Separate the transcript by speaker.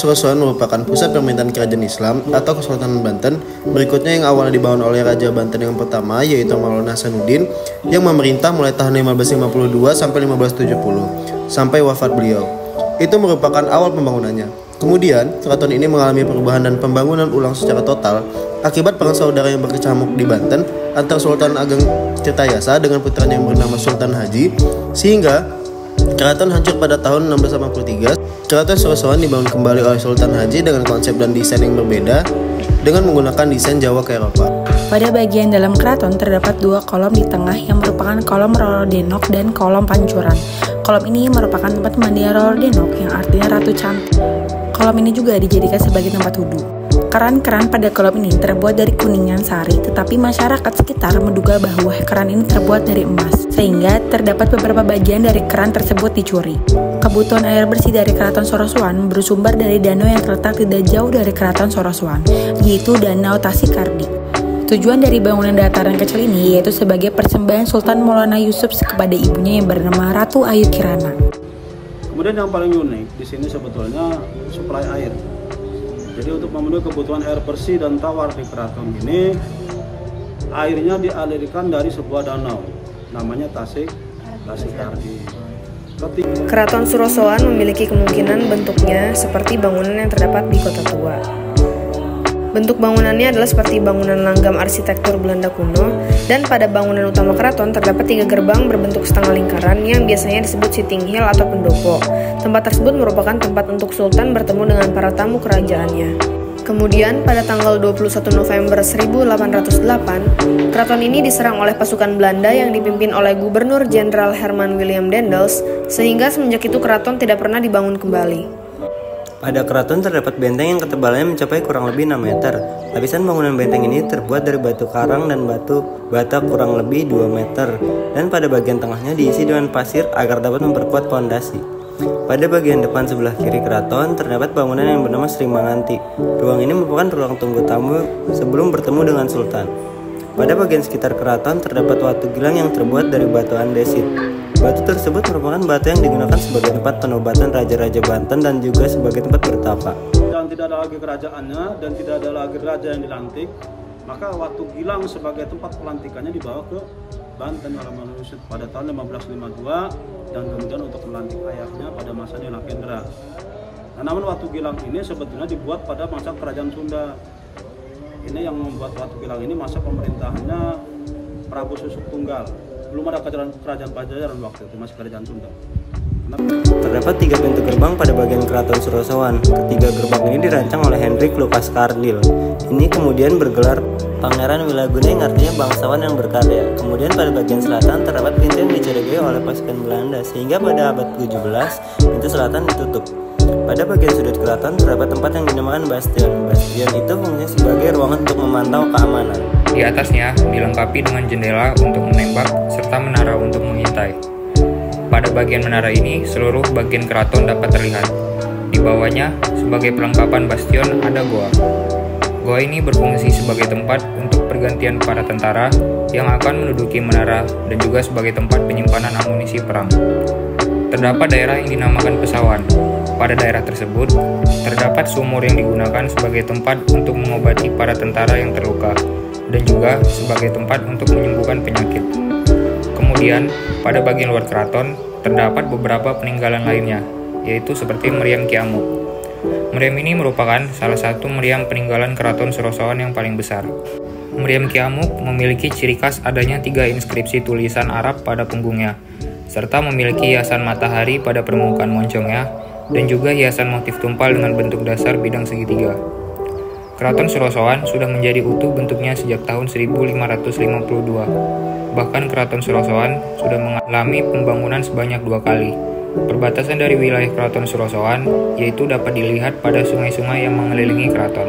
Speaker 1: Surosoan merupakan pusat pemerintahan kerajaan Islam atau Kesultanan Banten berikutnya yang awalnya dibangun oleh Raja Banten yang pertama yaitu Maulana Hasanuddin yang memerintah mulai tahun 1552 sampai 1570 sampai wafat beliau. Itu merupakan awal pembangunannya. Kemudian, keraton ini mengalami perubahan dan pembangunan ulang secara total akibat perang saudara yang berkecamuk di Banten antara Sultan Ageng Tirtayasa dengan putranya yang bernama Sultan Haji, sehingga keraton hancur pada tahun 1683. Keraton Surosoan dibangun kembali oleh Sultan Haji dengan konsep dan desain yang berbeda dengan menggunakan desain Jawa ke Eropa.
Speaker 2: Pada bagian dalam keraton terdapat dua kolom di tengah yang merupakan kolom Rorodenok dan kolom Pancuran. Kolom ini merupakan tempat pemandian Rorodenok yang artinya Ratu Cantik. Kolom ini juga dijadikan sebagai tempat wudhu. Keran-keran pada kolom ini terbuat dari kuningan sari, tetapi masyarakat sekitar menduga bahwa keran ini terbuat dari emas, sehingga terdapat beberapa bagian dari keran tersebut dicuri. Kebutuhan air bersih dari Keraton Surosoan bersumber dari danau yang terletak tidak jauh dari Keraton Surosoan, yaitu Danau Tasikardi. Tujuan dari bangunan dataran kecil ini yaitu sebagai persembahan Sultan Maulana Yusuf kepada ibunya yang bernama Ratu Ayu Kirana.
Speaker 3: Kemudian yang paling unik di sini sebetulnya suplai air. Jadi untuk memenuhi kebutuhan air bersih dan tawar di keraton ini, airnya dialirkan dari sebuah danau, namanya Tasikardi.
Speaker 4: Keraton Surosoan memiliki kemungkinan bentuknya seperti bangunan yang terdapat di Kota Tua. Bentuk bangunannya adalah seperti bangunan langgam arsitektur Belanda kuno, dan pada bangunan utama keraton terdapat 3 gerbang berbentuk setengah lingkaran yang biasanya disebut sitting hill atau pendopo. Tempat tersebut merupakan tempat untuk sultan bertemu dengan para tamu kerajaannya. Kemudian pada tanggal 21 November 1808, keraton ini diserang oleh pasukan Belanda yang dipimpin oleh Gubernur Jenderal Herman William Daendels, sehingga semenjak itu keraton tidak pernah dibangun kembali.
Speaker 5: Pada keraton terdapat benteng yang ketebalannya mencapai kurang lebih 6 meter. Lapisan bangunan benteng ini terbuat dari batu karang dan batu bata kurang lebih 2 meter. Dan pada bagian tengahnya diisi dengan pasir agar dapat memperkuat fondasi. Pada bagian depan sebelah kiri keraton terdapat bangunan yang bernama Sri Manganti. Ruang ini merupakan ruang tunggu tamu sebelum bertemu dengan sultan. Pada bagian sekitar keraton terdapat batu gilang yang terbuat dari batu andesit. Batu tersebut merupakan batu yang digunakan sebagai tempat penobatan Raja-Raja Banten dan juga sebagai tempat bertapa.
Speaker 3: Dan tidak ada lagi kerajaannya dan tidak ada lagi raja yang dilantik, maka Watu Gilang sebagai tempat pelantikannya dibawa ke Banten oleh Maulana Yusuf pada tahun 1552 dan kemudian untuk melantik ayahnya pada masa Nila Kendra. Nah, namun Watu Gilang ini sebetulnya dibuat pada masa Kerajaan Sunda. Ini yang membuat Watu Gilang ini masa pemerintahannya Prabu Susuk Tunggal. Belum ada kerajaan Pajajaran waktu itu, masih kerajaan Sunda.
Speaker 5: Terdapat 3 pintu gerbang pada bagian Keraton Surosoan. Ketiga gerbang ini dirancang oleh Hendrik Lucas Kardil. Ini kemudian bergelar Pangeran Wilaguna yang artinya bangsawan yang berkarya. Kemudian pada bagian selatan terdapat pintu yang dicurigai oleh pasukan Belanda, sehingga pada abad ke-17 pintu selatan ditutup. Pada bagian sudut keraton terdapat tempat yang dinamakan bastion. Bastion itu fungsinya sebagai ruangan untuk memantau keamanan.
Speaker 6: Di atasnya dilengkapi dengan jendela untuk menembak serta menara untuk mengintai. Pada bagian menara ini, seluruh bagian keraton dapat terlihat. Di bawahnya, sebagai perlengkapan bastion ada goa. Goa ini berfungsi sebagai tempat untuk pergantian para tentara yang akan menduduki menara dan juga sebagai tempat penyimpanan amunisi perang. Terdapat daerah yang dinamakan Pesawan. Pada daerah tersebut, terdapat sumur yang digunakan sebagai tempat untuk mengobati para tentara yang terluka dan juga sebagai tempat untuk menyembuhkan penyakit. Kemudian, pada bagian luar keraton, terdapat beberapa peninggalan lainnya, yaitu seperti meriam Kiamuk. Meriam ini merupakan salah satu meriam peninggalan Keraton Surosoan yang paling besar. Meriam Kiamuk memiliki ciri khas adanya 3 inskripsi tulisan Arab pada punggungnya, serta memiliki hiasan matahari pada permukaan moncongnya, dan juga hiasan motif tumpal dengan bentuk dasar bidang segitiga. Keraton Surosoan sudah menjadi utuh bentuknya sejak tahun 1552. Bahkan Keraton Surosoan sudah mengalami pembangunan sebanyak 2 kali. Perbatasan dari wilayah Keraton Surosoan yaitu dapat dilihat pada sungai-sungai yang mengelilingi keraton.